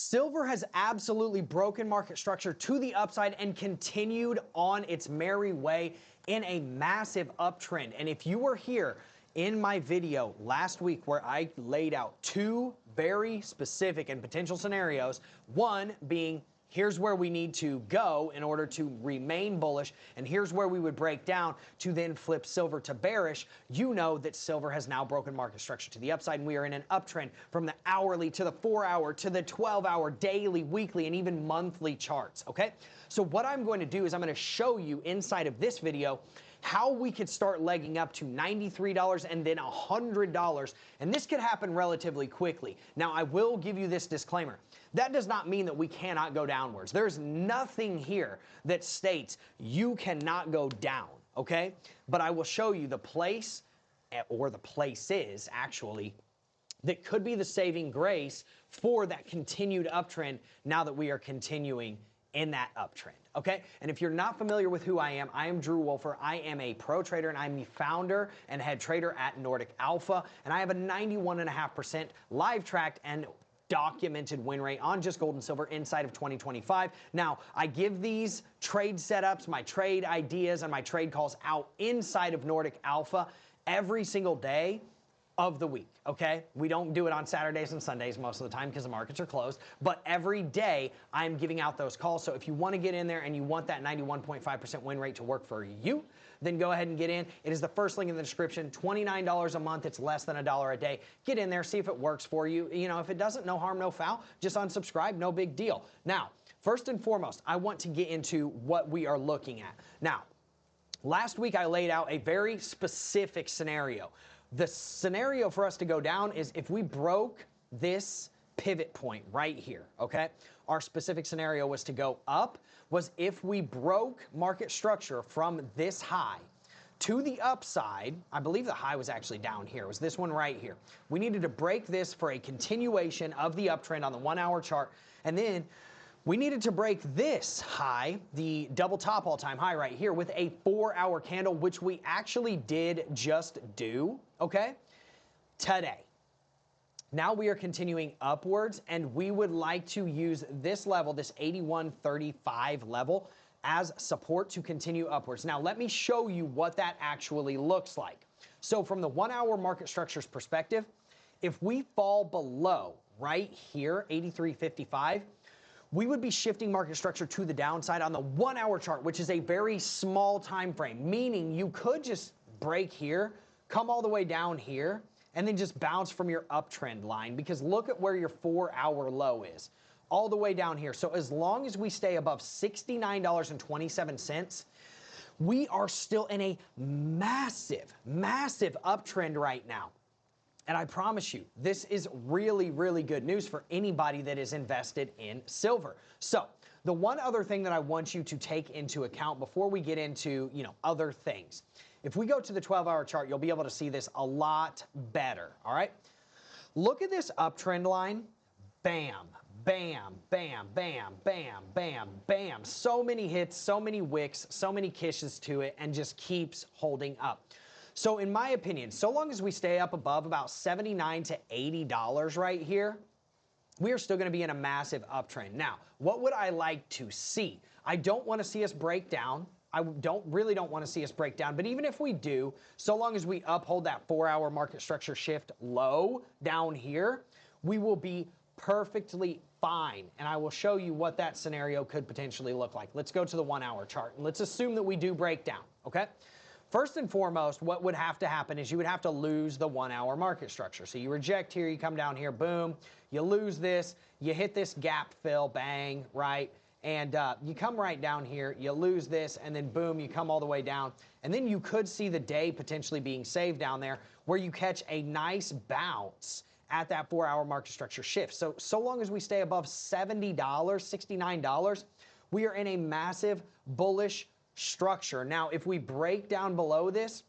Silver has absolutely broken market structure to the upside and continued on its merry way in a massive uptrend. And if you were here in my video last week where I laid out two very specific and potential scenarios, one being here's where we need to go in order to remain bullish, and here's where we would break down to then flip silver to bearish, you know that silver has now broken market structure to the upside, and we are in an uptrend from the hourly to the 4-hour to the 12-hour, daily, weekly, and even monthly charts, okay? So what I'm going to do is I'm going to show you inside of this video how we could start legging up to $93 and then $100, and this could happen relatively quickly. Now, I will give you this disclaimer. That does not mean that we cannot go downwards. There's nothing here that states you cannot go down, okay? But I will show you the place, or the places actually, that could be the saving grace for that continued uptrend now that we are continuing in that uptrend, okay? And if you're not familiar with who I am Drew Wolfer. I am a pro trader, and I'm the founder and head trader at NORDIC Alpha, and I have a 91.5% live tracked and documented win rate on just gold and silver inside of 2025. Now, I give these trade setups, my trade ideas, and my trade calls out inside of NORDIC Alpha every single day of the week, okay? We don't do it on Saturdays and Sundays most of the time because the markets are closed, but every day I'm giving out those calls. So if you want to get in there and you want that 91.5% win rate to work for you, then go ahead and get in. It is the first link in the description, $29 a month. It's less than $1 a day. Get in there, see if it works for you. You know, if it doesn't, no harm, no foul. Just unsubscribe, no big deal. Now, first and foremost, I want to get into what we are looking at. Now, last week I laid out a very specific scenario. The scenario for us to go down is if we broke this pivot point right here, okay? Our specific scenario was to go up, was if we broke market structure from this high to the upside. I believe the high was actually down here. It was this one right here. We needed to break this for a continuation of the uptrend on the 1-hour chart, and then we needed to break this high, the double top all-time high right here, with a 4-hour candle, which we actually did just do, okay, today. Now we are continuing upwards, and we would like to use this level, this 81.35 level, as support to continue upwards. Now, let me show you what that actually looks like. So from the 1-hour market structures perspective, if we fall below right here, 83.55, we would be shifting market structure to the downside on the 1-hour chart, which is a very small time frame, meaning you could just break here, come all the way down here, and then just bounce from your uptrend line, because look at where your 4-hour low is, all the way down here. So as long as we stay above $69.27, we are still in a massive, massive uptrend right now. And I promise you, this is really, really good news for anybody that is invested in silver. So the one other thing that I want you to take into account before we get into, other things, if we go to the 12-hour chart, you'll be able to see this a lot better, all right? Look at this uptrend line. Bam, bam, bam, bam, bam, bam, bam. So many hits, so many wicks, so many kisses to it, and just keeps holding up. So in my opinion, so long as we stay up above about $79 to $80 right here, we are still going to be in a massive uptrend. Now, what would I like to see? I don't want to see us break down. I really don't want to see us break down. But even if we do, so long as we uphold that 4-hour market structure shift low down here, we will be perfectly fine. And I will show you what that scenario could potentially look like. Let's go to the 1-hour chart, and let's assume that we do break down, okay? First and foremost, what would have to happen is you would have to lose the 1-hour market structure. So you reject here, you come down here, boom, you lose this, you hit this gap fill, bang, right? And you come right down here, you lose this, and then boom, you come all the way down. And then you could see the day potentially being saved down there where you catch a nice bounce at that 4-hour market structure shift. So long as we stay above $70, $69, we are in a massive bullish structure. Now, if we break down below this,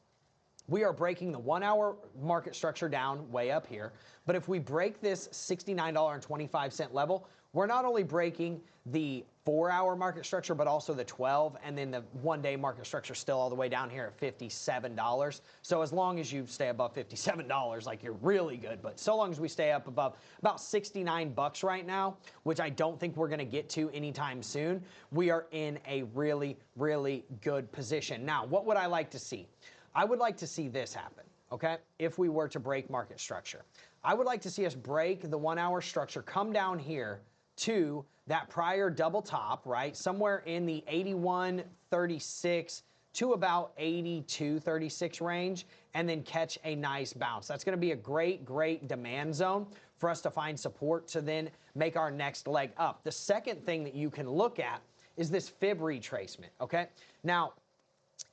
we are breaking the 1 hour market structure down way up here. But if we break this $69.25 level, we're not only breaking the 4 hour market structure, but also the 12, and then the 1 day market structure still all the way down here at $57. So as long as you stay above $57, like, you're really good. But so long as we stay up above about 69 bucks right now, which I don't think we're going to get to anytime soon, we are in a really, really good position. Now, what would I like to see? I would like to see this happen, okay? If we were to break market structure, I would like to see us break the 1 hour structure, come down here to that prior double top, right? Somewhere in the 81.36 to about 82.36 range, and then catch a nice bounce. That's going to be a great, great demand zone for us to find support to then make our next leg up. The second thing that you can look at is this fib retracement, okay? Now,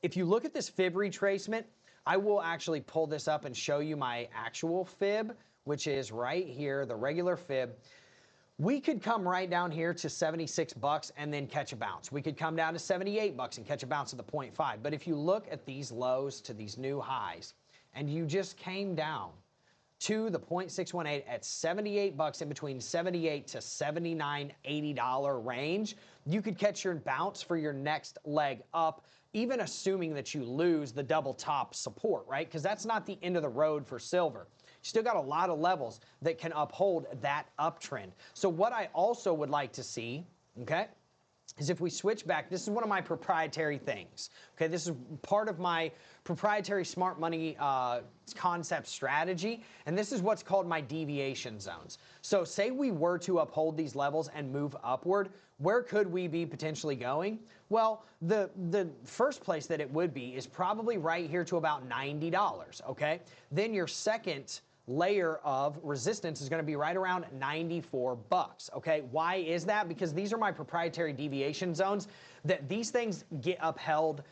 if you look at this fib retracement, I will actually pull this up and show you my actual fib, which is right here, the regular fib. We could come right down here to 76 bucks and then catch a bounce. We could come down to 78 bucks and catch a bounce at the 0.5. But if you look at these lows to these new highs, and you just came down to the 0.618 at 78 bucks, in between 78 to 79, $80 range, you could catch your bounce for your next leg up, even assuming that you lose the double top support, right? Because that's not the end of the road for silver. You still got a lot of levels that can uphold that uptrend. So what I also would like to see, okay, is if we switch back, this is one of my proprietary things, okay? This is part of my proprietary smart money concept strategy, and this is what's called my deviation zones. So say we were to uphold these levels and move upward, where could we be potentially going? Well, the first place that it would be is probably right here to about $90, okay? Then your second layer of resistance is going to be right around 94 bucks, okay? Why is that? Because these are my proprietary deviation zones, that these things get upheld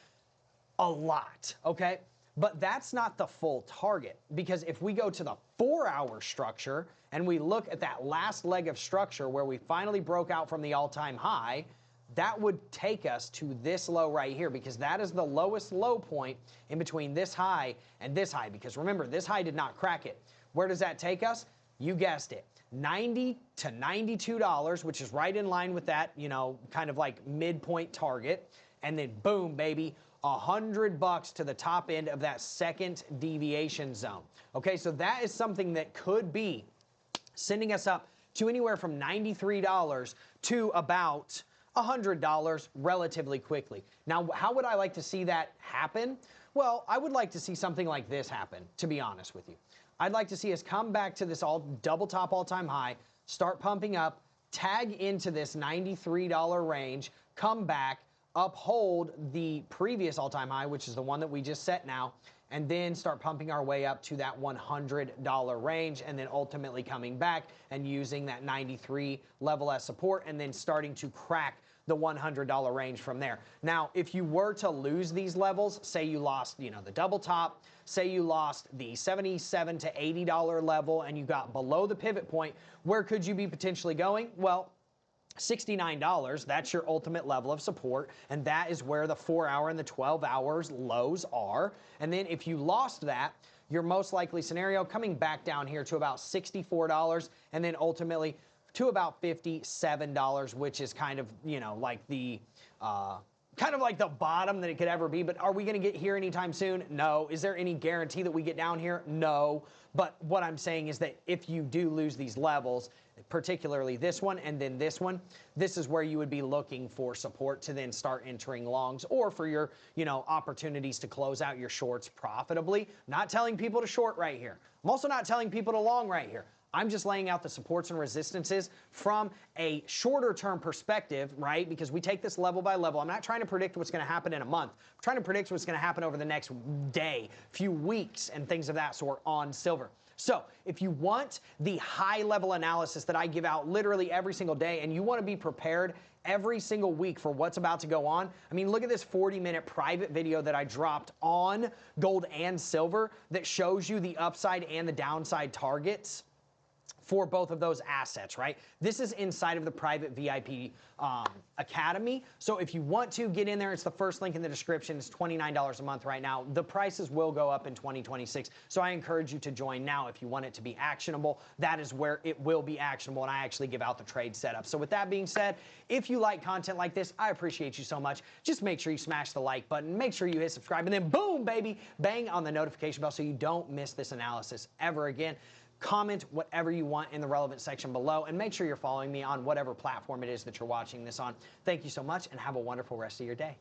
a lot, okay? But that's not the full target, because if we go to the 4 hour structure and we look at that last leg of structure where we finally broke out from the all-time high, that would take us to this low right here, because that is the lowest low point in between this high and this high, because remember, this high did not crack it. Where does that take us? You guessed it, $90 to $92, which is right in line with that, you know, kind of like midpoint target. And then boom, baby, 100 bucks to the top end of that second deviation zone. Okay, so that is something that could be sending us up to anywhere from $93 to about $100 relatively quickly. Now, how would I like to see that happen? Well, I would like to see something like this happen, to be honest with you. I'd like to see us come back to this double top all-time high, start pumping up, tag into this $93 range, come back, uphold the previous all-time high, which is the one that we just set now, and then start pumping our way up to that $100 range, and then ultimately coming back and using that 93 level as support, and then starting to crack the $100 range from there. Now, if you were to lose these levels, say you lost, you know, the double top, say you lost the $77 to $80 level and you got below the pivot point, where could you be potentially going? Well, $69, that's your ultimate level of support, and that is where the 4 hour and the 12 hours lows are. And then if you lost that, your most likely scenario coming back down here to about $64, and then ultimately to about $57, which is kind of, you know, like the bottom that it could ever be. But are we going to get here anytime soon? No. Is there any guarantee that we get down here? No. But what I'm saying is that if you do lose these levels, particularly this one and then this one, this is where you would be looking for support to then start entering longs, or for your, you know, opportunities to close out your shorts profitably. Not telling people to short right here. I'm also not telling people to long right here. I'm just laying out the supports and resistances from a shorter term perspective, right? Because we take this level by level. I'm not trying to predict what's going to happen in a month. I'm trying to predict what's going to happen over the next day, few weeks, and things of that sort on silver. So if you want the high level analysis that I give out literally every single day, and you want to be prepared every single week for what's about to go on, I mean, look at this 40-minute private video that I dropped on gold and silver that shows you the upside and the downside targets for both of those assets, right? This is inside of the private VIP Academy. So if you want to get in there, it's the first link in the description. It's $29 a month right now. The prices will go up in 2026. So I encourage you to join now if you want it to be actionable. That is where it will be actionable, and I actually give out the trade setup. So with that being said, if you like content like this, I appreciate you so much. Just make sure you smash the like button, make sure you hit subscribe, and then boom, baby, bang on the notification bell so you don't miss this analysis ever again. Comment whatever you want in the relevant section below, and make sure you're following me on whatever platform it is that you're watching this on. Thank you so much, and have a wonderful rest of your day.